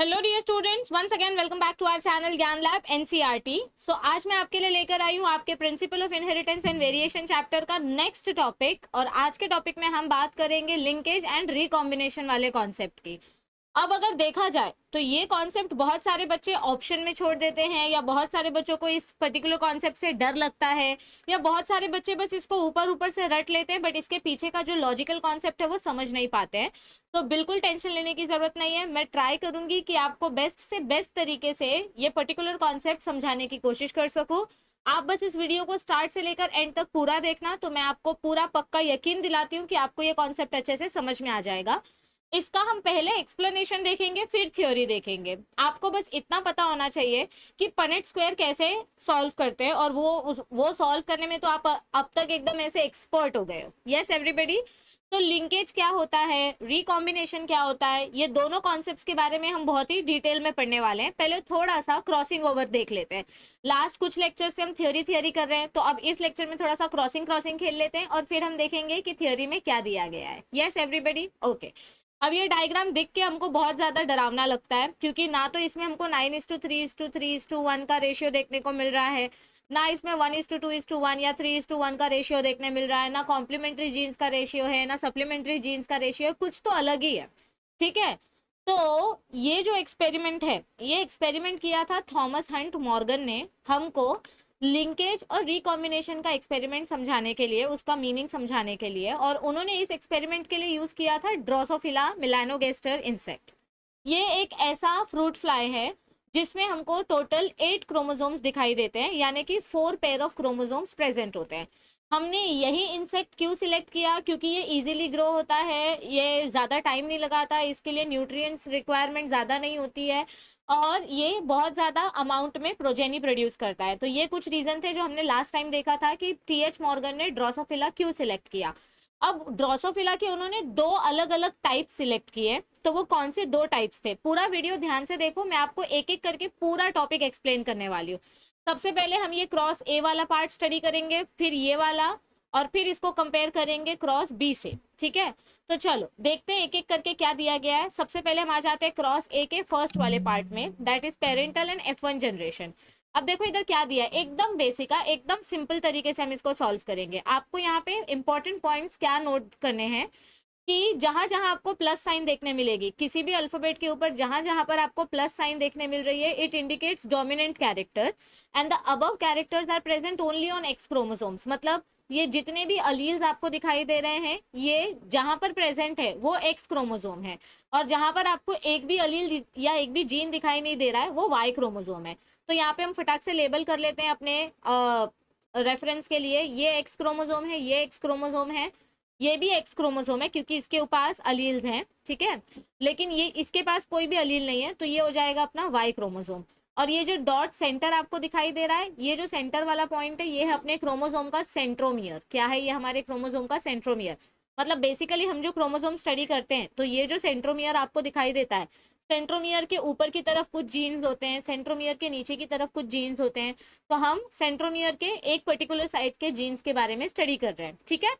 Hello dear students, once again welcome back to our channel Gyan lab NCERT. So आज मैं आपके लिए लेकर आई हूँ आपके principle of inheritance and variation chapter का नेक्स्ट टॉपिक। और आज के टॉपिक में हम बात करेंगे लिंकेज एंड रिकॉम्बिनेशन वाले कॉन्सेप्ट की। अब अगर देखा जाए तो ये कॉन्सेप्ट बहुत सारे बच्चे ऑप्शन में छोड़ देते हैं, या बहुत सारे बच्चों को इस पर्टिकुलर कॉन्सेप्ट से डर लगता है, या बहुत सारे बच्चे बस इसको ऊपर ऊपर से रट लेते हैं, बट इसके पीछे का जो लॉजिकल कॉन्सेप्ट है वो समझ नहीं पाते हैं। तो बिल्कुल टेंशन लेने की जरूरत नहीं है। मैं ट्राई करूंगी कि आपको बेस्ट से बेस्ट तरीके से ये पर्टिकुलर कॉन्सेप्ट समझाने की कोशिश कर सकूं। आप बस इस वीडियो को स्टार्ट से लेकर एंड तक पूरा देखना, तो मैं आपको पूरा पक्का यकीन दिलाती हूँ कि आपको ये कॉन्सेप्ट अच्छे से समझ में आ जाएगा। इसका हम पहले एक्सप्लेनेशन देखेंगे, फिर थ्योरी देखेंगे। आपको बस इतना पता होना चाहिए कि पनेट स्क्वायर कैसे सॉल्व करते हैं, और वो सॉल्व करने में तो आप अब तक एकदम ऐसे एक्सपर्ट हो गए हो। Yes everybody. तो लिंकेज क्या होता है, रिकॉम्बिनेशन क्या होता है, ये दोनों कॉन्सेप्ट्स के बारे में हम बहुत ही डिटेल में पढ़ने वाले हैं। पहले थोड़ा सा क्रॉसिंग ओवर देख लेते हैं। लास्ट कुछ लेक्चर से हम थ्योरी कर रहे हैं, तो अब इस लेक्चर में थोड़ा सा क्रॉसिंग खेल लेते हैं, और फिर हम देखेंगे कि थ्योरी में क्या दिया गया है। Yes everybody, okay. अब ये डायग्राम देख के हमको बहुत ज्यादा डरावना लगता है, क्योंकि ना तो इसमें हमको 9:3:3:1 का रेशियो देखने को मिल रहा है, ना इसमें 1:2:1 या 3:1 का रेशियो देखने मिल रहा है, ना कॉम्प्लीमेंट्री जीन्स का रेशियो है, ना सप्लीमेंट्री जीन्स का रेशियो है, कुछ तो अलग ही है। ठीक है। तो ये जो एक्सपेरिमेंट है, ये एक्सपेरिमेंट किया था थॉमस हंट मॉर्गन ने हमको लिंकेज और रिकॉम्बिनेशन का एक्सपेरिमेंट समझाने के लिए, उसका मीनिंग समझाने के लिए। और उन्होंने इस एक्सपेरिमेंट के लिए यूज किया था ड्रोसोफिला मेलानोगास्टर इंसेक्ट। ये एक ऐसा फ्रूट फ्लाई है जिसमें हमको टोटल 8 क्रोमोसोम्स दिखाई देते हैं, यानी कि 4 पेयर ऑफ क्रोमोसोम्स प्रेजेंट होते हैं। हमने यही इंसेक्ट क्यों सिलेक्ट किया, क्योंकि ये इजीली ग्रो होता है, ये ज़्यादा टाइम नहीं लगाता, इसके लिए न्यूट्रिएंट्स रिक्वायरमेंट ज़्यादा नहीं होती है, और ये बहुत ज़्यादा अमाउंट में प्रोजेनी प्रोड्यूस करता है। तो ये कुछ रीज़न थे जो हमने लास्ट टाइम देखा था कि टीएच मॉर्गन ने ड्रोसोफिला क्यों सिलेक्ट किया। अब ड्रोसोफिला के उन्होंने 2 अलग अलग टाइप सिलेक्ट किए। तो वो कौन से 2 टाइप्स थे, पूरा वीडियो ध्यान से देखो, मैं आपको एक एक करके पूरा टॉपिक एक्सप्लेन करने वाली हूँ। सबसे पहले हम ये क्रॉस ए वाला पार्ट स्टडी करेंगे, फिर ये वाला, और फिर इसको कंपेयर करेंगे क्रॉस बी से। ठीक है। तो चलो देखते हैं एक एक करके क्या दिया गया है। सबसे पहले हम आ जाते हैं क्रॉस ए के फर्स्ट वाले पार्ट में, that is parental and F1 generation. अब देखो इधर क्या दिया है, एकदम बेसिक है, एकदम सिंपल तरीके से हम इसको सॉल्व करेंगे। आपको यहाँ पे इंपॉर्टेंट पॉइंट्स क्या नोट करने हैं कि जहां जहां आपको प्लस साइन देखने मिलेगी, किसी भी अल्फाबेट के ऊपर जहां जहां पर आपको प्लस साइन देखने मिल रही है, it indicates dominant character, and the above characters are present only on X chromosomes. मतलब ये जितने भी अलील्स आपको दिखाई दे रहे हैं, ये जहां पर प्रेजेंट है वो एक्स क्रोमोसोम है, और जहां पर आपको एक भी अलील या एक भी जीन दिखाई नहीं दे रहा है वो वाई क्रोमोसोम है। तो यहाँ पे हम फटाक से लेबल कर लेते हैं अपने रेफरेंस के लिए, ये एक्स क्रोमोसोम है, ये एक्स क्रोमोसोम है, ये भी एक्स क्रोमोसोम है, क्योंकि इसके पास अलील्स हैं। ठीक है। लेकिन ये इसके पास कोई भी अलील नहीं है, तो ये हो जाएगा अपना वाई क्रोमोसोम। और ये जो डॉट सेंटर आपको दिखाई दे रहा है, ये जो सेंटर वाला पॉइंट है, ये है अपने क्रोमोसोम का सेंट्रोमियर। क्या है ये, हमारे क्रोमोसोम का सेंट्रोमियर। मतलब बेसिकली हम जो क्रोमोसोम स्टडी करते हैं, तो ये जो सेंट्रोमियर आपको दिखाई देता है, सेंट्रोमियर के ऊपर की तरफ कुछ जीन्स होते हैं, सेंट्रोमियर के नीचे की तरफ कुछ जीन्स होते हैं। तो हम सेंट्रोमियर के एक पर्टिकुलर साइड के जीन्स के बारे में स्टडी कर रहे हैं। ठीक है।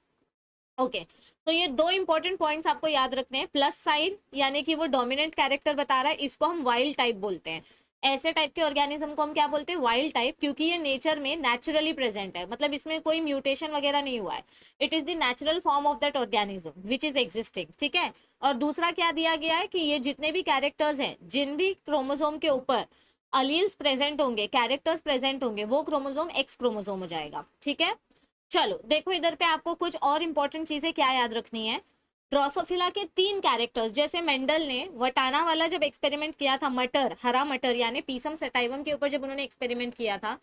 ओके। तो ये 2 इंपॉर्टेंट पॉइंट्स आपको याद रखने हैं। प्लस साइन यानी कि वो डोमिनेंट कैरेक्टर बता रहा है, इसको हम वाइल्ड टाइप बोलते हैं। ऐसे टाइप के ऑर्गेनिज्म को हम क्या बोलते हैं, वाइल्ड टाइप, क्योंकि ये नेचर में नेचुरली प्रेजेंट है, मतलब इसमें कोई म्यूटेशन वगैरह नहीं हुआ है। It is the natural form of that organism which is existing. ठीक है। और दूसरा क्या दिया गया है कि ये जितने भी कैरेक्टर्स हैं, जिन भी क्रोमोसोम के ऊपर अलील्स प्रेजेंट होंगे, कैरेक्टर्स प्रेजेंट होंगे, वो क्रोमोसोम एक्स क्रोमोसोम हो जाएगा। ठीक है। चलो देखो इधर पे आपको कुछ और इंपॉर्टेंट चीजें क्या याद रखनी है। ड्रोसोफिला के 3 कैरेक्टर्स, जैसे मेंडल ने वटाना वाला जब एक्सपेरिमेंट किया था, मटर, हरा मटर यानी पीसम सटाइवम के ऊपर जब उन्होंने एक्सपेरिमेंट किया था,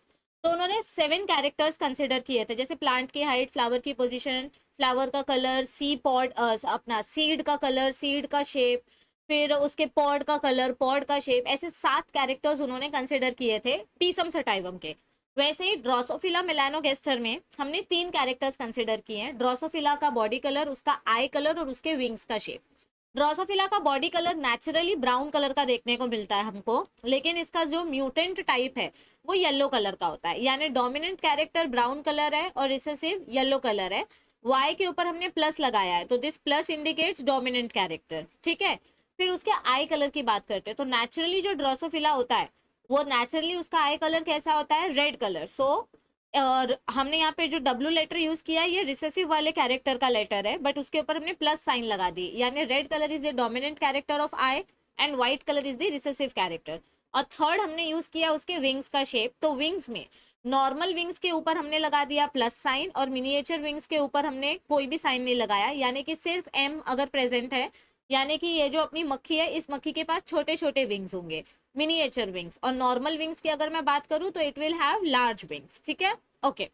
तो उन्होंने 7 कैरेक्टर्स कंसिडर किए थे, जैसे प्लांट की हाइट, फ्लावर की पोजीशन, फ्लावर का कलर, सी पॉड, अपना सीड का कलर, सीड का शेप, फिर उसके पॉड का कलर, पॉड का शेप, ऐसे 7 कैरेक्टर्स उन्होंने कंसिडर किए थे पीसम सटाइवम के। वैसे ही ड्रोसोफिला मेलानोगास्टर में हमने 3 कैरेक्टर्स कंसिडर किए हैं। ड्रोसोफिला का बॉडी कलर, उसका आई कलर और उसके विंग्स का शेप। ड्रोसोफिला का body colour naturally brown colour का देखने को मिलता है हमको, लेकिन इसका जो म्यूटेंट टाइप है वो येलो कलर का होता है, यानी डोमिनेंट कैरेक्टर ब्राउन कलर है और रिसेसिव येलो कलर है। वाई के ऊपर हमने प्लस लगाया है, तो this plus indicates dominant character. ठीक है। फिर उसके आई कलर की बात करते हैं, तो नेचुरली जो ड्रोसोफिला होता है वो नेचुरली उसका आई कलर कैसा होता है, रेड कलर। सो और हमने यहाँ पे जो डब्ल्यू लेटर यूज किया ये रिसेसिव वाले कैरेक्टर का लेटर है, बट उसके ऊपर हमने प्लस साइन लगा दी, यानी red colour is the dominant character of I and white colour is the recessive character. और थर्ड हमने यूज किया उसके विंग्स का शेप, तो विंग्स में नॉर्मल विंग्स के ऊपर हमने लगा दिया प्लस साइन और मिनिएचर विंग्स के ऊपर हमने कोई भी साइन नहीं लगाया, यानी कि सिर्फ एम अगर प्रेजेंट है, यानी कि ये जो अपनी मक्खी है इस मक्खी के पास छोटे छोटे विंग्स होंगे, मिनिएचर विंग्स। और नॉर्मल विंग्स की अगर मैं बात करूं तो it will have large wings, ठीक है। ओके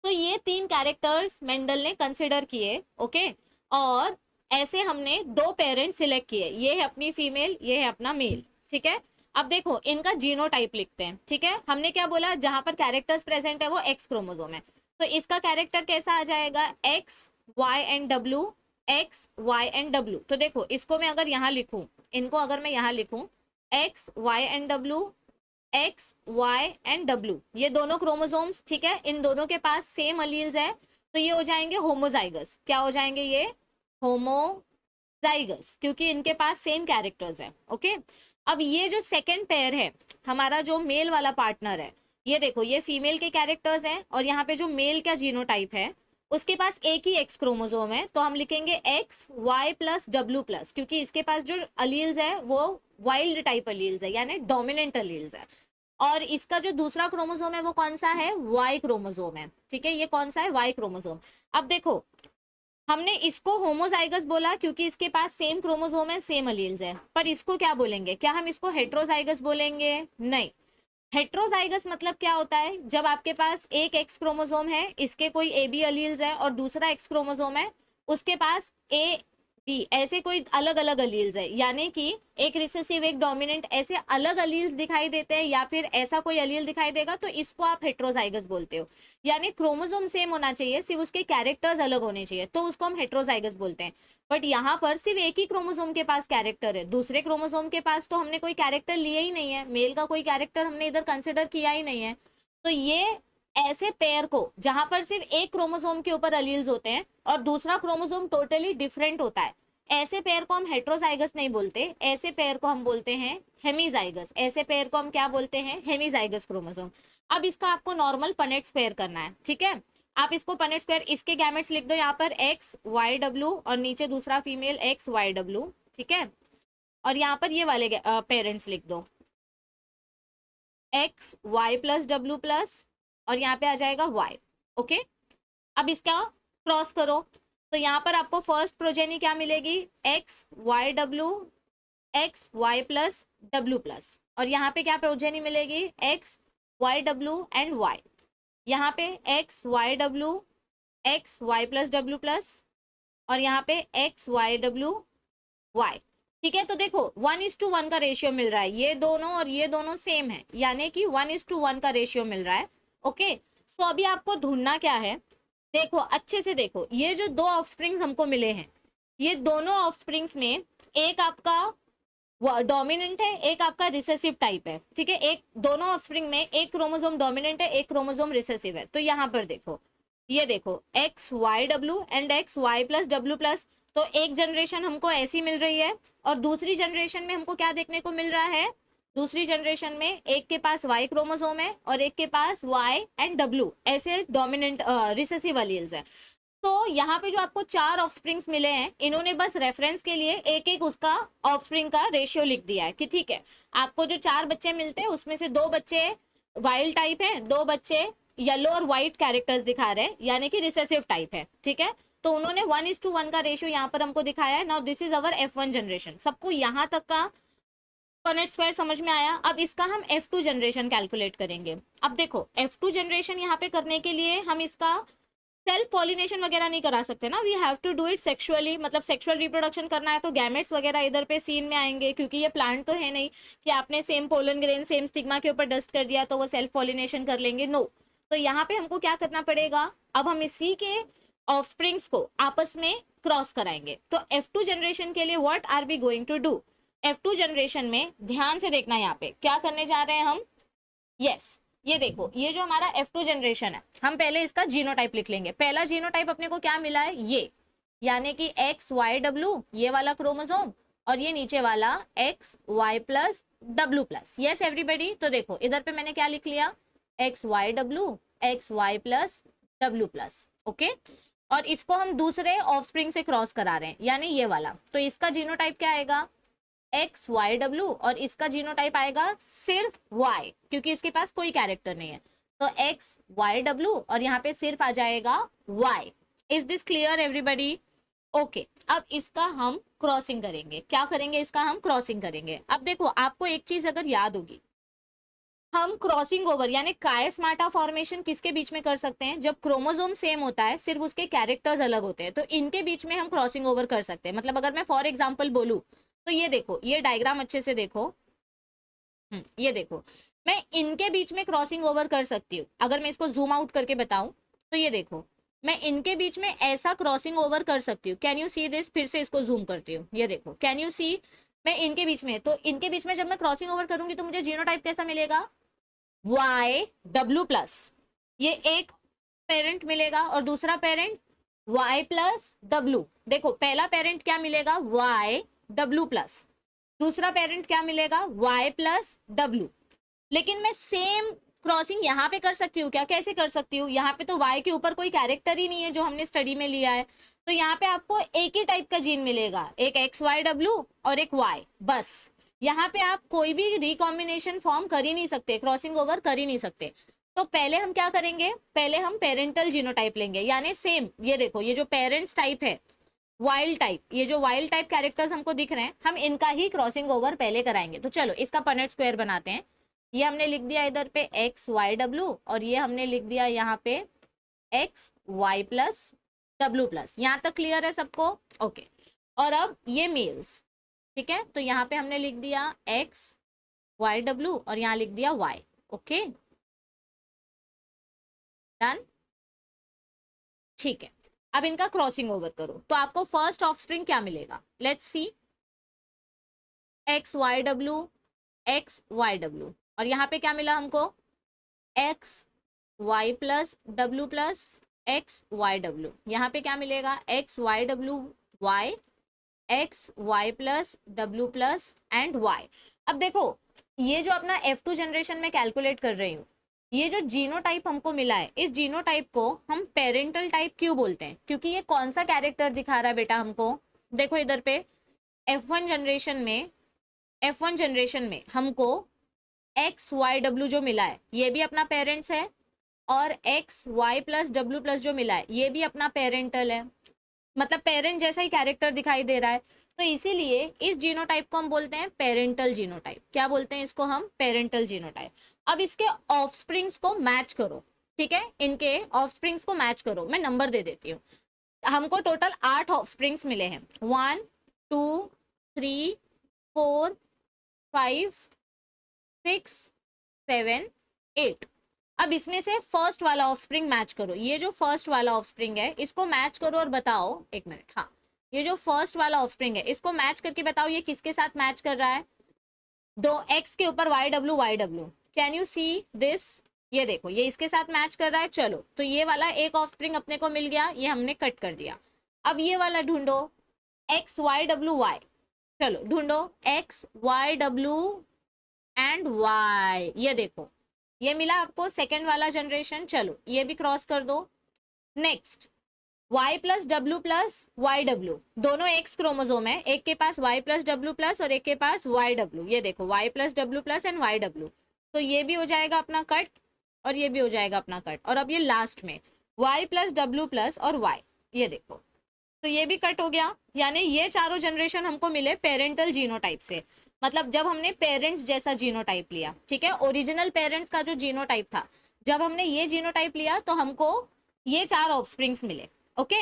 तो ये 3 कैरेक्टर्स मेंडल ने कंसिडर किए, ओके। और ऐसे हमने 2 पेरेंट सिलेक्ट किए, ये है अपनी फीमेल, ये है अपना मेल, ठीक है। अब देखो इनका जीनोटाइप लिखते हैं, ठीक है। हमने क्या बोला, जहां पर कैरेक्टर्स प्रेजेंट है वो एक्स क्रोमोसोम है, तो इसका कैरेक्टर कैसा आ जाएगा, X Y and W, X Y and W. तो देखो इसको मैं अगर यहाँ लिखूं, इनको अगर मैं यहाँ लिखूं X Y and W, X Y and W, ये दोनों क्रोमोसोम्स, ठीक है, इन दोनों के पास सेम अलील्स है, तो ये हो जाएंगे होमोजाइगस। क्या हो जाएंगे ये, होमोजाइगस, क्योंकि इनके पास सेम कैरेक्टर्स है, ओके। अब ये जो सेकंड पेयर है, हमारा जो मेल वाला पार्टनर है, ये देखो ये फीमेल के कैरेक्टर्स हैं, और यहाँ पे जो मेल का जीनोटाइप है उसके पास एक ही एक्स क्रोमोसोम है, तो हम लिखेंगे X Y plus W plus, क्योंकि इसके पास जो अलील्स है वो वाइल्ड टाइप अलील्स है, यानी डोमिनेंट अलील्स है। और इसका जो दूसरा क्रोमोसोम है वो कौन सा है, वाई क्रोमोसोम है, ठीक है, ये कौन सा है, वाई क्रोमोसोम। अब देखो हमने इसको होमोजाइगस बोला क्योंकि इसके पास सेम क्रोमोसोम है, सेम अलील्स है, पर इसको क्या बोलेंगे, क्या हम इसको हेट्रोजाइगस बोलेंगे, नहीं। हेट्रोजाइगस मतलब क्या होता है, जब आपके पास एक एक्स क्रोमोसोम है, इसके कोई ए बी अलील्स है, और दूसरा एक्स क्रोमोसोम है उसके पास ए बी, ऐसे कोई अलग अलग अलील्स है, यानी कि एक रिसेसिव एक डोमिनेंट, ऐसे अलग अलील्स दिखाई देते हैं, या फिर ऐसा कोई अलील दिखाई देगा, तो इसको आप हेट्रोजाइगस बोलते हो। यानी क्रोमोसोम सेम होना चाहिए, सिर्फ उसके कैरेक्टर्स अलग होने चाहिए, तो उसको हम हेट्रोजाइगस बोलते हैं। बट यहाँ पर सिर्फ एक ही क्रोमोसोम के पास कैरेक्टर है, दूसरे क्रोमोसोम के पास तो हमने कोई कैरेक्टर लिए ही नहीं है, मेल का कोई कैरेक्टर हमने इधर कंसिडर किया ही नहीं है। तो ये ऐसे पेयर को जहां पर सिर्फ एक क्रोमोसोम के ऊपर अलील्स होते हैं और दूसरा क्रोमोसोम टोटली डिफरेंट होता है, ऐसे पेयर को हम हेट्रोजाइगस नहीं बोलते, ऐसे पेयर को हम बोलते हैं हेमीजाइगस। ऐसे पेयर को हम क्या बोलते हैं, हेमीजाइगस क्रोमोसोम। अब इसका आपको नॉर्मल पनेट पेयर करना है, ठीक है। आप इसको पनेट पेयर, इसके गैमेट्स लिख दो यहाँ पर एक्स वाई डब्ल्यू, और नीचे दूसरा फीमेल एक्स वाई डब्ल्यू, ठीक है। और यहाँ पर ये वाले पेरेंट्स लिख दो X Y plus W plus, और यहाँ पे आ जाएगा वाई, ओके। अब इसका क्रॉस करो, तो यहाँ पर आपको फर्स्ट प्रोजेनी क्या मिलेगी, X Y W, X Y plus W plus, और यहाँ पे क्या प्रोजेनी मिलेगी, X Y W and Y, यहाँ पे X Y W, X Y plus W plus, और यहाँ पे एक्स वाई डब्ल्यू वाई, ठीक है। तो देखो 1:1 का रेशियो मिल रहा है, ये दोनों और ये दोनों सेम है, यानी कि 1:1 का रेशियो मिल रहा है, ओके। सो अभी आपको ढूंढना क्या है, देखो अच्छे से देखो, ये जो 2 ऑफस्प्रिंग्स हमको मिले हैं, ये दोनों ऑफस्प्रिंग्स में एक आपका डोमिनेंट है, एक आपका रिसेसिव टाइप है, ठीक है। एक दोनों ऑफस्प्रिंग में एक क्रोमोसोम डोमिनेंट है, एक क्रोमोसोम रिसेसिव है। तो यहाँ पर देखो, ये देखो X Y W and X Y plus W plus, तो एक जनरेशन हमको ऐसी मिल रही है, और दूसरी जनरेशन में हमको क्या देखने को मिल रहा है, दूसरी जनरेशन में एक के पास वाई क्रोमोसोम है और एक के पास वाई एंड डब्ल्यू, ऐसे डोमिनेंट रिसेसिव अलील्स है। तो यहाँ पे जो आपको 4 ऑफस्प्रिंग्स मिले हैं, इन्होंने बस रेफरेंस के लिए एक एक उसका ऑफस्प्रिंग का रेशियो लिख दिया है कि ठीक है, आपको जो 4 बच्चे मिलते हैं उसमें से 2 बच्चे वाइल्ड टाइप है, 2 बच्चे येलो और व्हाइट कैरेक्टर्स दिखा रहे हैं, यानी कि रिसेसिव टाइप है, ठीक है। तो उन्होंने 1:1 का रेशियो यहाँ पर हमको दिखाया है। Now this is our F1 generation. सबको यहाँ तक का पनेट स्क्वायर समझ में आया। अब इसका हम F2 जनरेशन कैलकुलेट करेंगे। अब देखो F2 जनरेशन यहाँ पे करने के लिए हम इसका सेल्फ पॉलिनेशन वगैरह नहीं करा सकते ना, we have to do it sexually, मतलब सेक्सुअल रिप्रोडक्शन करना है तो गैमेट्स वगैरह इधर पे सीन में आएंगे, क्योंकि ये प्लांट तो है नहीं कि आपने same pollen grain same stigma के ऊपर डस्ट कर दिया तो वो सेल्फ पॉलिनेशन कर लेंगे, नो। तो यहाँ पे हमको क्या करना पड़ेगा, अब हम इसी के ऑफस्प्रिंग्स को आपस में क्रॉस कराएंगे। तो F2 जनरेशन के लिए what are we going to do, F2 generation में ध्यान से देखना, यहाँ पे क्या करने जा रहे हैं हम, यस ये देखो, ये जो हमारा F2 जनरेशन है, हम पहले इसका जीनोटाइप लिख लेंगे। पहला जीनोटाइप अपने को क्या मिला है, ये, यानी कि एक्स वाई डब्ल्यू ये वाला क्रोमोसोम, और ये नीचे वाला X Y plus W plus. Yes everybody, तो देखो इधर पे मैंने क्या लिख लिया, X Y W, X Y plus W plus. Okay, और इसको हम दूसरे ऑफस्प्रिंग से क्रॉस करा रहे हैं, यानी ये वाला। तो इसका जीनोटाइप क्या आएगा, एक्स वाई डब्ल्यू, और इसका जीनोटाइप आएगा सिर्फ वाई, क्योंकि इसके पास कोई कैरेक्टर नहीं है। तो एक्स वाई डब्ल्यू और यहाँ पे सिर्फ आ जाएगा Y. Is this clear everybody? Okay, अब इसका हम क्रॉसिंग करेंगे। क्या करेंगे, इसका हम क्रॉसिंग करेंगे। अब देखो आपको एक चीज अगर याद होगी, हम क्रॉसिंग ओवर यानी कायस्माटा फॉर्मेशन किसके बीच में कर सकते हैं, जब क्रोमोसोम सेम होता है, सिर्फ उसके कैरेक्टर्स अलग होते हैं, तो इनके बीच में हम क्रॉसिंग ओवर कर सकते हैं। मतलब अगर मैं फॉर एग्जांपल बोलूं तो ये देखो, ये डायग्राम अच्छे से देखो, ये देखो, मैं इनके बीच में क्रॉसिंग ओवर कर सकती हूँ। अगर मैं इसको जूम आउट करके बताऊं तो ये देखो, मैं इनके बीच में ऐसा क्रॉसिंग ओवर कर सकती हूँ। Can you see this? फिर से इसको जूम करती हूँ, ये देखो, कैन यू सी? मैं इनके बीच में, तो इनके बीच में जब मैं क्रॉसिंग ओवर करूंगी तो मुझे जीनोटाइप कैसा मिलेगा, वाई डब्ल्यू प्लस। ये एक पेरेंट मिलेगा और दूसरा पेरेंट वाई प्लस डब्ल्यू। देखो पहला पेरेंट क्या मिलेगा, वाई डब्ल्यू प्लस, दूसरा पेरेंट क्या मिलेगा, वाई प्लस डब्ल्यू। लेकिन मैं सेम क्रॉसिंग यहाँ पे कर सकती हूँ क्या, कैसे कर सकती हूँ, यहाँ पे तो y के ऊपर कोई कैरेक्टर ही नहीं है जो हमने स्टडी में लिया है, तो यहाँ पे आपको एक ही टाइप का जीन मिलेगा, एक एक्स वाई डब्ल्यू और एक y, बस। यहाँ पे आप कोई भी रिकॉम्बिनेशन फॉर्म कर ही नहीं सकते, क्रॉसिंग ओवर कर ही नहीं सकते। तो पहले हम क्या करेंगे, पहले हम पेरेंटल जीनोटाइप लेंगे, यानी सेम, ये देखो, ये जो पेरेंट्स टाइप है वाइल्ड टाइप, ये जो वाइल्ड टाइप कैरेक्टर्स हमको दिख रहे हैं, हम इनका ही क्रॉसिंग ओवर पहले कराएंगे। तो चलो इसका पनेट स्क्वायर बनाते हैं। ये हमने लिख दिया इधर पे एक्स वाई डब्ल्यू, और ये हमने लिख दिया यहाँ पे X Y plus W plus. यहाँ तक क्लियर है सबको? ओके, और अब ये मेल्स, ठीक है, तो यहाँ पे हमने लिख दिया एक्स वाई डब्ल्यू और यहाँ लिख दिया वाई। ओके, डन, ठीक है। अब इनका क्रॉसिंग ओवर करो तो आपको फर्स्ट ऑफस्प्रिंग क्या मिलेगा, let's see, X Y W, X Y W, और यहाँ पे क्या मिला हमको, X Y plus W plus X Y W. यहाँ पे क्या मिलेगा, X Y W Y, X Y plus W plus and Y. अब देखो ये जो अपना F2 जनरेशन में कैलकुलेट कर रही हूँ, ये जो जीनोटाइप हमको मिला है, इस जीनोटाइप को हम पेरेंटल टाइप क्यों बोलते हैं, क्योंकि ये कौन सा कैरेक्टर दिखा रहा है बेटा हमको, देखो इधर पे F1 जनरेशन में हमको एक्स वाई डब्ल्यू जो मिला है ये भी अपना पेरेंट्स है, और X Y plus W plus जो मिला है ये भी अपना पेरेंटल है, मतलब पेरेंट जैसा ही कैरेक्टर दिखाई दे रहा है। तो इसीलिए इस जीनोटाइप को हम बोलते हैं पेरेंटल जीनोटाइप। क्या बोलते हैं इसको हम, पेरेंटल जीनोटाइप। अब इसके ऑफस्प्रिंग्स को मैच करो, ठीक है, इनके ऑफस्प्रिंग्स को मैच करो। मैं नंबर दे देती हूँ, हमको टोटल 8 ऑफस्प्रिंग्स मिले हैं, 1 2 3 4 5 6 7 8। अब इसमें से फर्स्ट वाला ऑफस्प्रिंग मैच करो, ये जो फर्स्ट वाला ऑफस्प्रिंग है इसको मैच करो और बताओ, एक मिनट, हाँ, ये जो फर्स्ट वाला ऑफस्प्रिंग है इसको मैच करके बताओ ये किसके साथ मैच कर रहा है, दो एक्स के ऊपर Y W. Can you see this? ये देखो ये इसके साथ मैच कर रहा है। चलो तो ये वाला एक ऑफस्प्रिंग अपने को मिल गया, ये हमने कट कर दिया। अब ये वाला ढूंढो, एक्स वाई डब्ल्यू वाई, चलो ढूंढो X Y W and Y. ये देखो ये मिला आपको सेकेंड वाला जनरेशन। चलो ये भी क्रॉस कर दो। Next y plus W plus Y W, दोनों एक्स क्रोमोसोम है, एक के पास y प्लस डब्ल्यू प्लस और एक के पास वाई डब्ल्यू। ये देखो y plus W plus and Y W, तो ये भी हो जाएगा अपना कट और ये भी हो जाएगा अपना कट। और अब ये लास्ट में y प्लस डब्ल्यू प्लस और y, ये देखो तो ये भी कट हो गया। यानी ये चारों जनरेशन हमको मिले पेरेंटल जीनोटाइप से, मतलब जब हमने पेरेंट्स जैसा जीनोटाइप लिया, ठीक है, ओरिजिनल पेरेंट्स का जो जीनोटाइप था, जब हमने ये जीनोटाइप लिया तो हमको ये 4 ऑफस्प्रिंग्स मिले। ओके,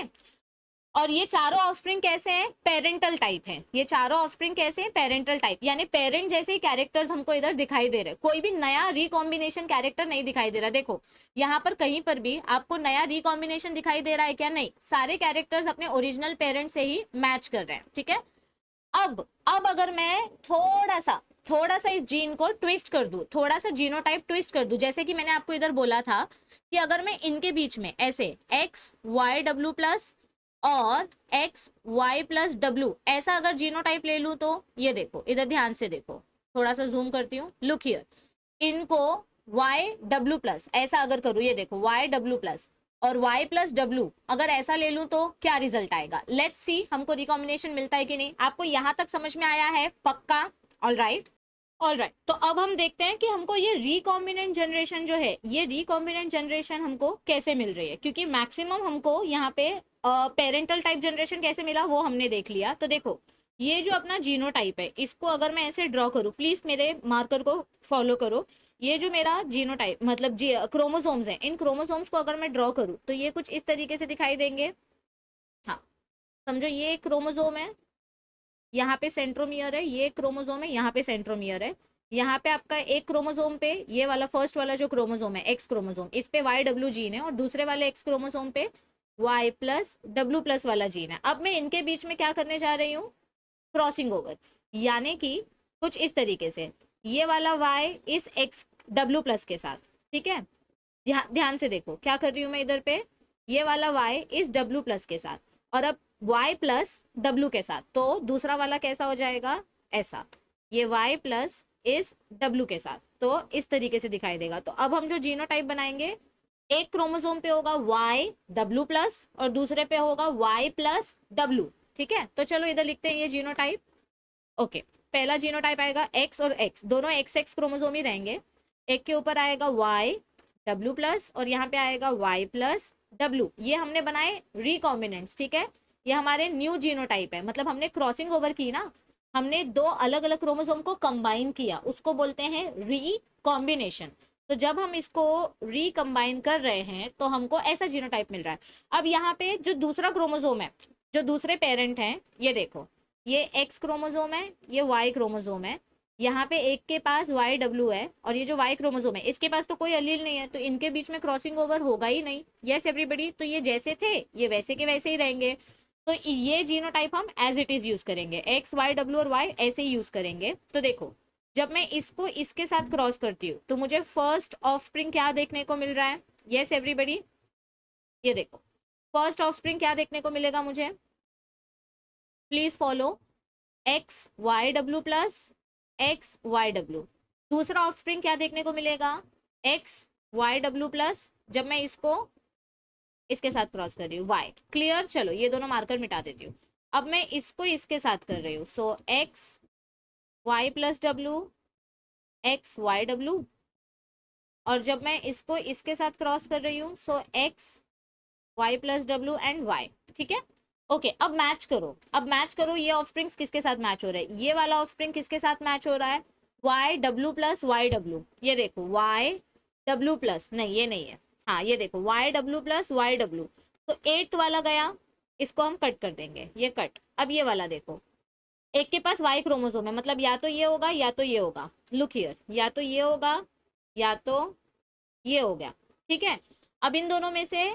और ये चारों ऑफस्प्रिंग कैसे हैं, पेरेंटल टाइप हैं। ये चारों ऑफस्प्रिंग कैसे हैं, पेरेंटल टाइप, यानी पेरेंट जैसे ही कैरेक्टर्स हमको इधर दिखाई दे रहे हैं, कोई भी नया रिकॉम्बिनेशन कैरेक्टर नहीं दिखाई दे रहा। देखो यहाँ पर कहीं पर भी आपको नया रिकॉम्बिनेशन दिखाई दे रहा है क्या, नहीं, सारे कैरेक्टर्स अपने ओरिजिनल पेरेंट से ही मैच कर रहे हैं, ठीक है। अब अगर मैं थोड़ा सा इस जीन को ट्विस्ट कर दूं, थोड़ा सा जीनोटाइप ट्विस्ट कर दूं, जैसे कि मैंने आपको इधर बोला था कि अगर मैं इनके बीच में ऐसे एक्स वाई डब्ल्यू प्लस और एक्स वाई प्लस डब्ल्यू, ऐसा अगर जीनोटाइप ले लूं तो ये देखो, इधर ध्यान से देखो, थोड़ा सा जूम करती हूँ, लुक हियर, इनको वाई डब्ल्यू प्लस ऐसा अगर करूँ, ये देखो वाई डब्ल्यू प्लस और y प्लस डब्ल्यू अगर ऐसा ले लूं तो क्या रिजल्ट आएगा, लेट्स सी हमको रिकॉम्बिनेशन मिलता है कि नहीं। आपको यहां तक समझ में आया है पक्का? All right, all right. तो अब हम देखते हैं कि हमको ये रिकॉम्बिनेंट जनरेशन जो है, ये रिकॉम्बिनेंट जनरेशन हमको कैसे मिल रही है, क्योंकि मैक्सिमम हमको यहाँ पे पेरेंटल टाइप जनरेशन कैसे मिला वो हमने देख लिया। तो देखो ये जो अपना जीनोटाइप है, इसको अगर मैं ऐसे ड्रॉ करूँ, प्लीज मेरे मार्कर को फॉलो करो, ये जो मेरा जीनोटाइप मतलब क्रोमोसोम्स हैं, इन क्रोमोसोम्स को अगर मैं ड्रॉ करूँ तो ये कुछ इस तरीके से दिखाई देंगे। हाँ, समझो ये एक क्रोमोसोम है, यहाँ पे सेंट्रोमियर है, ये क्रोमोसोम है, यहाँ पे सेंट्रोमियर है, यहाँ पे आपका एक क्रोमोसोम पे ये वाला फर्स्ट वाला जो क्रोमोसोम है एक्स क्रोमोसोम, इस पे वाई डब्ल्यू जीन है, और दूसरे वाले एक्स क्रोमोसोम पे वाई प्लस डब्ल्यू प्लस वाला जीन है। अब मैं इनके बीच में क्या करने जा रही हूँ, क्रॉसिंग ओवर, यानी कि कुछ इस तरीके से ये वाला वाई इस एक्स डब्ल्यू प्लस के साथ, ठीक है, ध्यान से देखो क्या कर रही हूँ मैं इधर पे, ये वाला वाई इस डब्ल्यू प्लस के साथ, और अब y प्लस डब्ल्यू के साथ, तो दूसरा वाला कैसा हो जाएगा, ऐसा, ये y प्लस इस w के साथ, तो इस तरीके से दिखाई देगा। तो अब हम जो जीनोटाइप बनाएंगे, एक क्रोमोसोम पे होगा y w प्लस और दूसरे पे होगा y प्लस w, ठीक है। तो चलो इधर लिखते हैं ये जीनोटाइप। ओके, पहला जीनोटाइप आएगा x और x, दोनों XX क्रोमोसोम ही रहेंगे, एक के ऊपर आएगा y w प्लस और यहाँ पे आएगा y प्लस w, ये हमने बनाए रिकॉम्बिनेंट्स, ठीक है, ये हमारे न्यू जीनोटाइप है, मतलब हमने क्रॉसिंग ओवर की ना, हमने दो अलग अलग क्रोमोसोम को कंबाइन किया, उसको बोलते हैं रिकॉम्बिनेशन। तो जब हम इसको रिकम्बाइन कर रहे हैं तो हमको ऐसा जीनोटाइप मिल रहा है। अब यहाँ पे जो दूसरा क्रोमोसोम है, जो दूसरे पेरेंट हैं, ये देखो, ये एक्स क्रोमोसोम है, ये वाई क्रोमोसोम है, यहाँ पे एक के पास वाई डब्ल्यू है, और ये जो वाई क्रोमोसोम है इसके पास तो कोई अलील नहीं है, तो इनके बीच में क्रॉसिंग ओवर होगा ही नहीं। यस एवरीबडी, तो ये जैसे थे ये वैसे के वैसे ही रहेंगे। तो ये जीनोटाइप हम एज इट इज यूज करेंगे, एक्स वाई डब्ल्यू और वाई ऐसे ही यूज करेंगे। तो देखो जब मैं इसको इसके साथ क्रॉस करती हूँ तो मुझे फर्स्ट ऑफस्प्रिंग क्या देखने को मिल रहा है, यस एवरीबडी, ये देखो फर्स्ट ऑफस्प्रिंग क्या देखने को मिलेगा मुझे, please follow, X Y W plus X Y W. दूसरा ऑफस्प्रिंग क्या देखने को मिलेगा, एक्स वाई डब्ल्यू प्लस, जब मैं इसको इसके साथ क्रॉस कर रही हूँ वाई, क्लियर। चलो ये दोनों मार्कर मिटा देती हूँ, अब मैं इसको इसके साथ कर रही हूँ, so X Y plus W X Y W, और जब मैं इसको इसके साथ क्रॉस कर रही हूँ so X Y plus W and Y, ठीक है। ओके, अब मैच करो, अब मैच करो ये ऑफस्प्रिंग्स किसके साथ मैच हो रहा है, ये वाला ऑफस्प्रिंग किसके साथ मैच हो रहा है, Y W plus Y W, ये देखो वाई डब्ल्यू प्लस, नहीं ये नहीं है, हाँ ये देखो Y W plus Y W, तो 8 वाला गया, इसको हम कट कर देंगे, ये कट। अब ये वाला देखो, एक के पास वाई क्रोमोसोम है, मतलब या तो ये होगा या तो ये होगा, लुक हियर, या तो ये होगा या तो ये हो गया, ठीक है। अब इन दोनों में से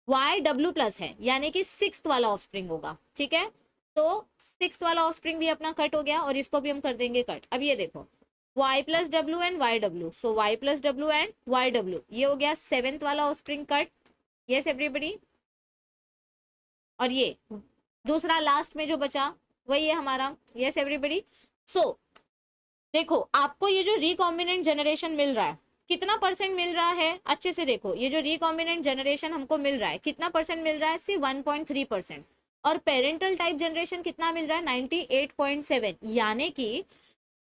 वाई डब्ल्यू प्लस है, यानी कि 6th वाला ऑफस्प्रिंग होगा, ठीक है। तो 6th वाला ऑफस्प्रिंग भी अपना कट हो गया, और इसको भी हम कर देंगे कट। अब ये देखो y plus W and Y W, so y plus W and Y W, ये हो गया 7th वाला ऑफस्प्रिंग कट, यस एवरीबडी। और ये दूसरा लास्ट में जो बचा वही है हमारा, यस एवरीबडी। सो देखो आपको ये जो रिकॉम्बिनेंट जनरेशन मिल रहा है कितना परसेंट मिल रहा है, अच्छे से देखो, ये जो रिकॉम्बिनेंट जनरेशन हमको मिल रहा है कितना परसेंट मिल रहा है, सिर्फ 1.3%, और पेरेंटल टाइप जनरेशन कितना मिल रहा है, 98.7, यानी कि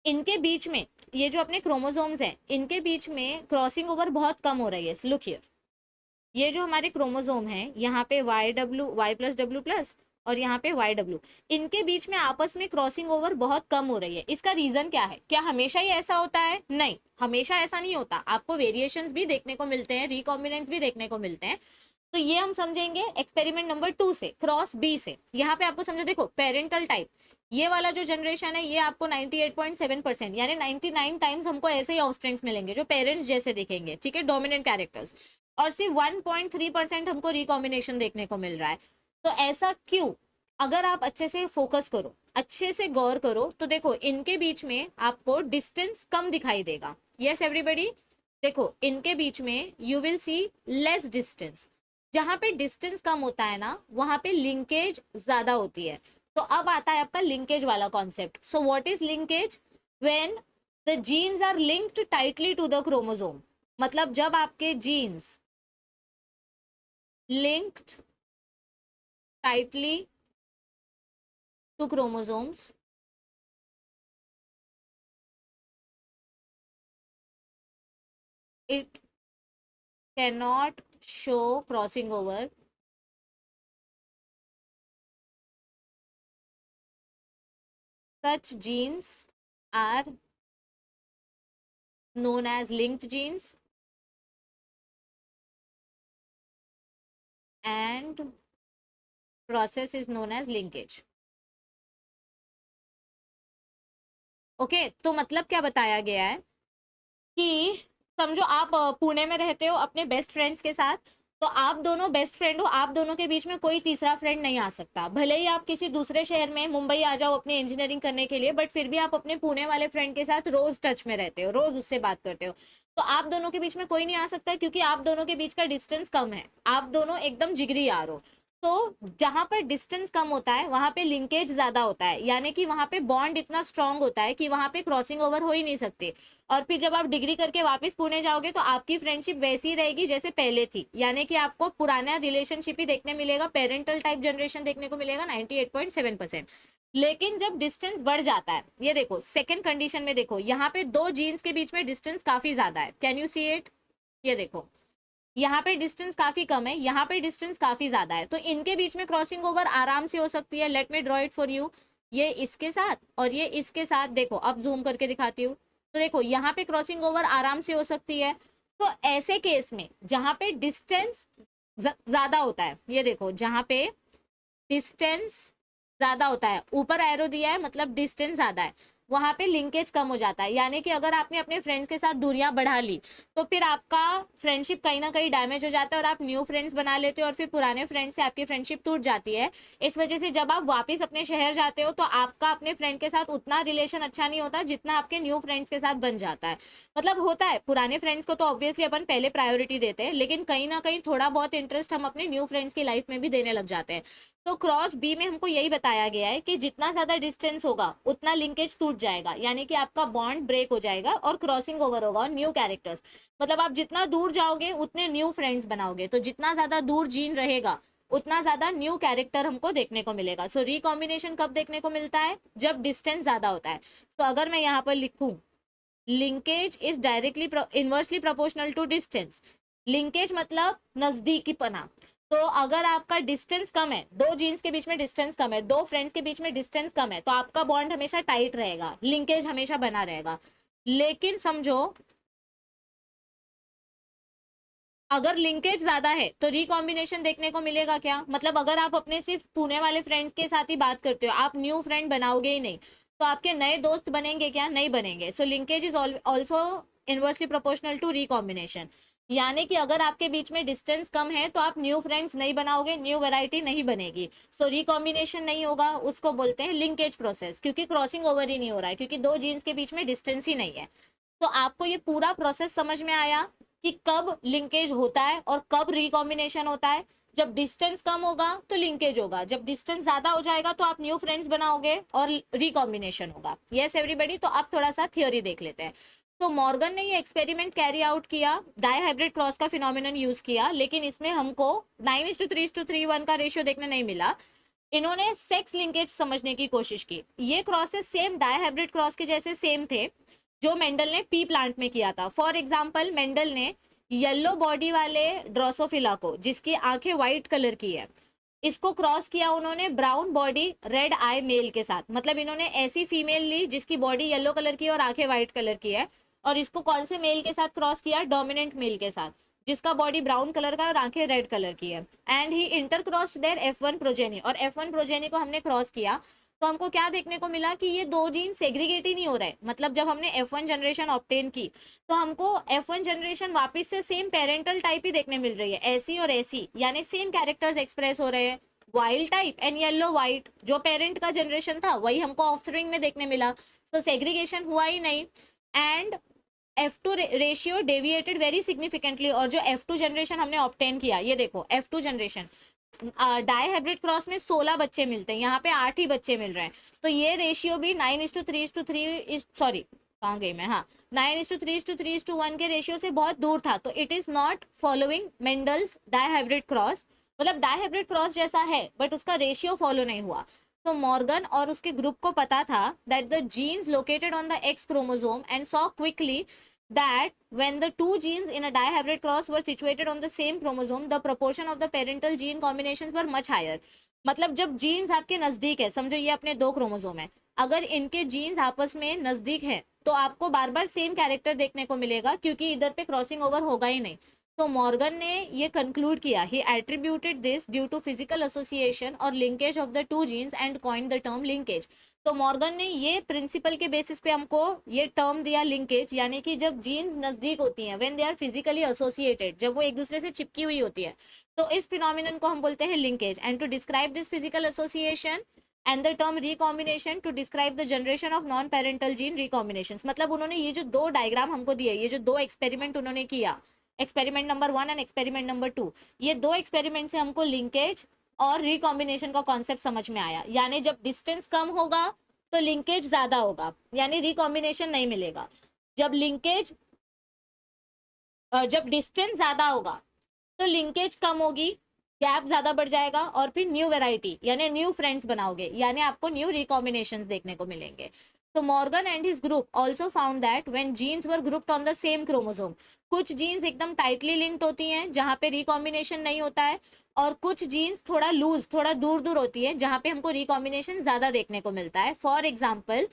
इनके बीच में ये जो अपने क्रोमोसोम्स हैं इनके बीच में क्रॉसिंग ओवर बहुत कम हो रही है। लुक हियर, ये जो हमारे क्रोमोसोम है यहाँ पे Y W Y plus W plus और यहाँ पे वाई डब्ल्यू, इनके बीच में आपस में क्रॉसिंग ओवर बहुत कम हो रही है। इसका रीजन क्या है, क्या हमेशा ही ऐसा होता है, नहीं हमेशा ऐसा नहीं होता, आपको वेरिएशंस भी देखने को मिलते हैं, रिकॉम्बिनेंट्स भी देखने को मिलते हैं। तो ये हम समझेंगे एक्सपेरिमेंट नंबर 2 से, क्रॉस बी से। यहाँ पे आपको समझो, देखो पेरेंटल टाइप ये वाला जो जनरेशन है ये आपको 98.7% यानी 99 टाइम्स हमको ऐसे ही ऑफस्प्रिंग्स मिलेंगे जो पेरेंट्स जैसे दिखेंगे, ठीक है, डोमिनेंट कैरेक्टर्स, और सिर्फ 1.3% हमको रिकॉम्बिनेशन देखने को मिल रहा है। तो ऐसा क्यों, अगर आप अच्छे से फोकस करो, अच्छे से गौर करो, तो देखो इनके बीच में आपको डिस्टेंस कम दिखाई देगा, यस एवरीबडी। देखो इनके बीच में you will see less distance, जहां पे डिस्टेंस कम होता है ना वहां पे लिंकेज ज्यादा होती है। तो अब आता है आपका लिंकेज वाला concept. So what is linkage? When the genes are linked tightly to the chromosome, मतलब जब आपके genes linked tightly to chromosomes, it cannot show crossing over. Such genes are known as linked genes and process is known as linkage. Okay तो मतलब क्या बताया गया है कि समझो आप पुणे में रहते हो अपने बेस्ट फ्रेंड्स के साथ, तो आप दोनों बेस्ट फ्रेंड हो, आप दोनों के बीच में कोई तीसरा फ्रेंड नहीं आ सकता। भले ही आप किसी दूसरे शहर में मुंबई आ जाओ अपनी इंजीनियरिंग करने के लिए, बट फिर भी आप अपने पुणे वाले फ्रेंड के साथ रोज टच में रहते हो, रोज उससे बात करते हो। तो आप दोनों के बीच में कोई नहीं आ सकता क्योंकि आप दोनों के बीच का डिस्टेंस कम है, आप दोनों एकदम जिगरी यार हो। तो जहां पर डिस्टेंस कम होता है वहां पे लिंकेज ज्यादा होता है, यानी कि वहां पे बॉन्ड इतना स्ट्रांग होता है कि वहां पे क्रॉसिंग ओवर हो ही नहीं सकती। और फिर जब आप डिग्री करके वापस पुणे जाओगे तो आपकी फ्रेंडशिप वैसी ही रहेगी जैसे पहले थी, यानी कि आपको पुराना रिलेशनशिप ही देखने मिलेगा, पेरेंटल टाइप जनरेशन देखने को मिलेगा 98.7%। लेकिन जब डिस्टेंस बढ़ जाता है, ये देखो सेकंड कंडीशन में, देखो यहाँ पे दो जीन्स के बीच में डिस्टेंस काफी ज्यादा है, कैन यू सी इट? ये देखो यहाँ पे डिस्टेंस काफी कम है, यहाँ पे डिस्टेंस काफी ज्यादा है, तो इनके बीच में क्रॉसिंग ओवर आराम से हो सकती है। Let me draw it for you. ये इसके साथ और ये इसके साथ, देखो अब जूम करके दिखाती हूँ, तो देखो यहाँ पे क्रॉसिंग ओवर आराम से हो सकती है। तो ऐसे केस में जहां पे डिस्टेंस ज्यादा होता है, ये देखो जहां पे डिस्टेंस ज्यादा होता है, ऊपर एरो दिया है मतलब डिस्टेंस ज्यादा है, वहां पे लिंकेज कम हो जाता है। यानी कि अगर आपने अपने फ्रेंड्स के साथ दूरियां बढ़ा ली तो फिर आपका फ्रेंडशिप कहीं ना कहीं डैमेज हो जाता है और आप न्यू फ्रेंड्स बना लेते हो और फिर पुराने फ्रेंड्स से आपकी फ्रेंडशिप टूट जाती है। इस वजह से जब आप वापस अपने शहर जाते हो तो आपका अपने फ्रेंड के साथ उतना रिलेशन अच्छा नहीं होता जितना आपके न्यू फ्रेंड्स के साथ बन जाता है। मतलब होता है पुराने फ्रेंड्स को तो ऑब्वियसली अपन पहले प्रायोरिटी देते हैं, लेकिन कहीं ना कहीं थोड़ा बहुत इंटरेस्ट हम अपने न्यू फ्रेंड्स की लाइफ में भी देने लग जाते हैं। तो क्रॉस बी में हमको यही बताया गया है कि जितना ज्यादा डिस्टेंस होगा उतना लिंकेज टूट जाएगा, यानी कि आपका बॉन्ड ब्रेक हो जाएगा और क्रॉसिंग ओवर होगा और न्यू कैरेक्टर्स, मतलब आप जितना दूर जाओगे उतने न्यू फ्रेंड्स बनाओगे। तो जितना ज्यादा दूर जीन रहेगा उतना ज्यादा न्यू कैरेक्टर हमको देखने को मिलेगा। सो रिकॉम्बिनेशन कब देखने को मिलता है? जब डिस्टेंस ज्यादा होता है। तो अगर मैं यहाँ पर लिखूं linkage is directly inversely proportional to distance, linkage मतलब नजदीकी पना। तो अगर आपका डिस्टेंस कम है, दो जीन्स के बीच में डिस्टेंस कम है, दो फ्रेंड्स के बीच में डिस्टेंस कम है, तो आपका बॉन्ड हमेशा टाइट रहेगा, लिंकेज हमेशा बना रहेगा। लेकिन समझो अगर लिंकेज ज्यादा है तो रिकॉम्बिनेशन देखने को मिलेगा क्या? मतलब अगर आप अपने सिर्फ पुणे वाले फ्रेंड्स के साथ ही बात करते हो, आप न्यू फ्रेंड बनाओगे ही नहीं, तो आपके नए दोस्त बनेंगे क्या? नहीं बनेंगे। So linkage is also inversely proportional to recombination, यानी कि अगर आपके बीच में डिस्टेंस कम है तो आप न्यू फ्रेंड्स नहीं बनाओगे, न्यू वैरायटी नहीं बनेगी। सो रिकॉम्बिनेशन नहीं होगा, उसको बोलते हैं लिंकेज प्रोसेस, क्योंकि क्रॉसिंग ओवर ही नहीं हो रहा है, क्योंकि दो जीन्स के बीच में डिस्टेंस ही नहीं है। तो आपको ये पूरा प्रोसेस समझ में आया कि कब लिंकेज होता है और कब रिकॉम्बिनेशन होता है। जब डिस्टेंस कम होगा तो लिंकेज होगा, जब डिस्टेंस ज्यादा हो जाएगा तो आप न्यू फ्रेंड्स बनाओगे और रिकॉम्बिनेशन होगा। यस एवरीबडी, तो अब थोड़ा सा थ्योरी देख लेते हैं। तो मॉर्गन ने ये एक्सपेरिमेंट कैरी आउट किया, डायहाइब्रिड क्रॉस का फिनोमिनन यूज किया, लेकिन इसमें हमको 9:3:1 का रेशियो देखने नहीं मिला। इन्होंने सेक्स लिंकेज समझने की कोशिश की। ये क्रॉसेस सेम डायहाइब्रिड क्रॉस के जैसे सेम थे जो मेंडल ने पी प्लांट में किया था। फॉर एग्जाम्पल मेंडल ने येलो बॉडी वाले ड्रोसोफिला को, जिसकी आंखें व्हाइट कलर की है, इसको क्रॉस किया उन्होंने ब्राउन बॉडी रेड आई मेल के साथ। मतलब इन्होंने ऐसी फीमेल ली जिसकी बॉडी येलो कलर की है और आंखें व्हाइट कलर की है, और इसको कौन से मेल के साथ क्रॉस किया? डोमिनेंट मेल के साथ, जिसका बॉडी ब्राउन कलर का और आंखें रेड कलर की है। And he intercrossed their F1 progeny, और F1 प्रोजेनी को हमने क्रॉस किया तो हमको क्या देखने को मिला कि ये दो जीन सेग्रीगेट ही नहीं हो रहे। मतलब जब हमने F1 जनरेशन ऑब्टेन की तो हमको F1 जनरेशन वापस से सेम पेरेंटल टाइप ही देखने मिल रही है, ऐसी और ऐसी, यानी सेम कैरेक्टर्स एक्सप्रेस हो रहे हैं, wild type and yellow white. जो पेरेंट का जनरेशन था वही हमको ऑफस्प्रिंग में देखने मिला, तो सेग्रीगेशन हुआ ही नहीं। And F2 ratio deviated very significantly, और जो F2 जनरेशन हमने ऑब्टेन किया, ये देखो F2 generation die hybrid cross में 16 बच्चे मिलते हैं, यहाँ पे 8 ही बच्चे मिल रहे हैं। तो ये रेशियो भी 9:3:3 सॉरी कहाँ गई मैं, हाँ 9:3:3:1 के रेशियो से बहुत दूर था। तो it is not following Mendel's dihybrid cross, मतलब डाई हाइब्रिड क्रॉस जैसा है बट उसका रेशियो फॉलो नहीं हुआ। तो मॉर्गन और उसके ग्रुप को पता था that the genes located on the X chromosome and saw quickly that when the two genes in a dihybrid cross were situated on the same chromosome, the proportion of the parental gene combinations were much higher. मतलब जब jeans आपके नजदीक है, समझो ये अपने 2 chromosome है, अगर इनके जीन्स आपस में नजदीक है तो आपको बार बार सेम कैरेक्टर देखने को मिलेगा, क्योंकि इधर पे क्रॉसिंग ओवर होगा ही नहीं। तो मॉर्गन ने ये कंक्लूड किया, he attributed this due to physical association और linkage of the two genes and coined the term linkage. तो मॉर्गन ने ये प्रिंसिपल के बेसिस पे हमको ये टर्म दिया लिंकेज, यानी कि जब जीन्स नजदीक होती हैं, when they are physically associated, जब वो एक दूसरे से चिपकी हुई होती है, तो इस फिनोमिनन को हम बोलते हैं linkage. And to describe this physical association and the term recombination to describe the generation of non parental gene recombination. मतलब उन्होंने ये जो 2 डायग्राम हमको दिए, ये जो 2 एक्सपेरिमेंट उन्होंने किया, experiment number 1 and experiment number 2, ये 2 एक्सपेरिमेंट से हमको लिंकेज और रिकॉम्बिनेशन का कॉन्सेप्ट समझ में आया। यानी जब डिस्टेंस कम होगा तो लिंकेज ज्यादा होगा, यानी रिकॉम्बिनेशन नहीं मिलेगा। जब लिंकेज जब डिस्टेंस ज्यादा होगा तो लिंकेज कम होगी, गैप ज्यादा बढ़ जाएगा, और फिर न्यू वेराइटी यानी न्यू फ्रेंड्स बनाओगे, यानी आपको न्यू रिकॉम्बिनेशंस देखने को मिलेंगे। तो Morgan and his group also found that when genes were grouped on the same chromosome, कुछ जीन्स एकदम टाइटली लिंक्ड होती हैं जहां पे रिकॉम्बिनेशन नहीं होता है, और कुछ जीन्स थोड़ा लूज, थोड़ा दूर दूर होती है जहां पे हमको रिकॉम्बिनेशन ज्यादा देखने को मिलता है। फॉर एग्जाम्पल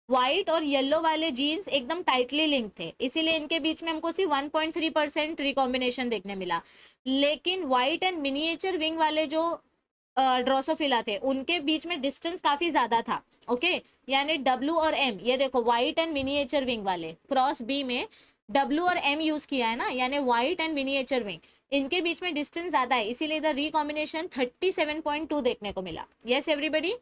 व्हाइट और येलो वाले जीन्स एकदम टाइटली लिंक थे, इसीलिए इनके बीच में हमको सिर्फ 1.3% रिकॉम्बिनेशन देखने मिला। लेकिन व्हाइट एंड मिनिएचर विंग वाले जो ड्रोसोफिला थे, उनके बीच में डिस्टेंस काफी ज्यादा था। ओके, यानी W और M, ये देखो व्हाइट एंड मिनिएचर विंग वाले क्रॉस बी में W और M यूज किया है ना, यानी व्हाइट एंड मिनिएचर विंग, इनके बीच में डिस्टेंस ज्यादा है, इसीलिए इधर रिकॉम्बिनेशन 37.2 देखने को मिला। Yes everybody.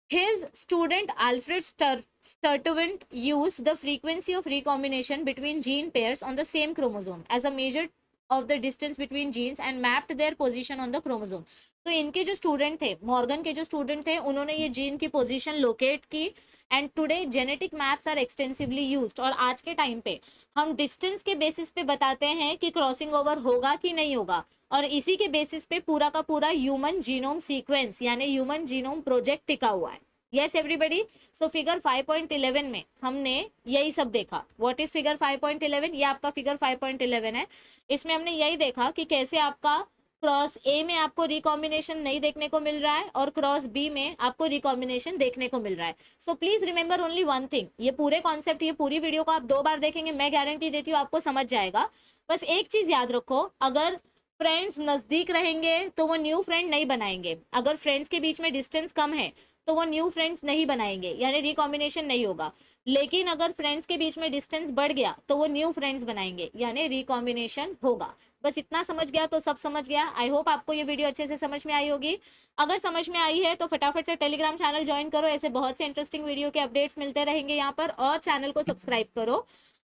His student Alfred Sturtevant used the frequency of recombination between gene pairs on the same chromosome as a measure of the distance between genes and mapped their position on the chromosome. तो इनके जो student थे, Morgan के जो student थे, उन्होंने ये gene की पोजीशन लोकेट की। And today genetic maps are extensively used, और आज के टाइम पे हम डिस्टेंस के बेसिस पे बताते हैं कि क्रॉसिंग ओवर होगा कि नहीं होगा, और इसी के बेसिस पे पूरा का पूरा ह्यूमन जीनोम सीक्वेंस यानी ह्यूमन जीनोम प्रोजेक्ट टिका हुआ है। Yes everybody. सो फिगर 5.11 में हमने यही सब देखा। What is figure 5.11? ये आपका फिगर 5.11 है। इसमें हमने यही देखा कि कैसे आपका क्रॉस ए में आपको रिकॉम्बिनेशन नहीं देखने को मिल रहा है और क्रॉस बी में आपको रिकॉम्बिनेशन देखने को मिल रहा है। So please remember only one thing, ये पूरे कॉन्सेप्ट, ये पूरी वीडियो को आप 2 बार देखेंगे, मैं गारंटी देती हूँ आपको समझ जाएगा। बस एक चीज याद रखो, अगर फ्रेंड्स नजदीक रहेंगे तो वो न्यू फ्रेंड नहीं बनाएंगे, अगर फ्रेंड्स के बीच में डिस्टेंस कम है तो वो न्यू फ्रेंड्स नहीं बनाएंगे, यानी रिकॉम्बिनेशन नहीं होगा। लेकिन अगर फ्रेंड्स के बीच में डिस्टेंस बढ़ गया तो वो न्यू फ्रेंड्स बनाएंगे, यानी रिकॉम्बिनेशन होगा। बस इतना समझ गया तो सब समझ गया। आई होप आपको ये वीडियो अच्छे से समझ में आई होगी। अगर समझ में आई है तो फटाफट से टेलीग्राम चैनल ज्वाइन करो, ऐसे बहुत से इंटरेस्टिंग वीडियो के अपडेट्स मिलते रहेंगे यहाँ पर, और चैनल को सब्सक्राइब करो।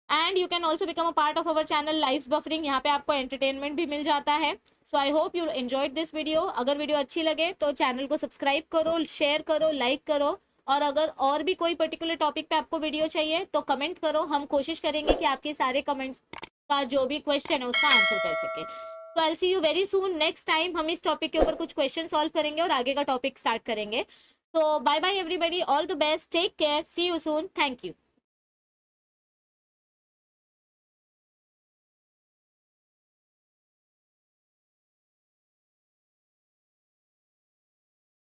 And you can also become a part of our channel live buffering, यहाँ पे आपको एंटरटेनमेंट भी मिल जाता है। So I hope you enjoyed this video. अगर वीडियो अच्छी लगे तो चैनल को सब्सक्राइब करो, शेयर करो, लाइक करो, और अगर और भी कोई पर्टिकुलर टॉपिक पे आपको वीडियो चाहिए तो कमेंट करो, हम कोशिश करेंगे कि आपके सारे कमेंट्स का जो भी क्वेश्चन है उसका आंसर कर सके। तो I see you very soon. Next time हम इस टॉपिक के ऊपर कुछ क्वेश्चन सॉल्व करेंगे और आगे का टॉपिक स्टार्ट करेंगे। तो bye bye everybody, all the best, take care, see you soon, thank you.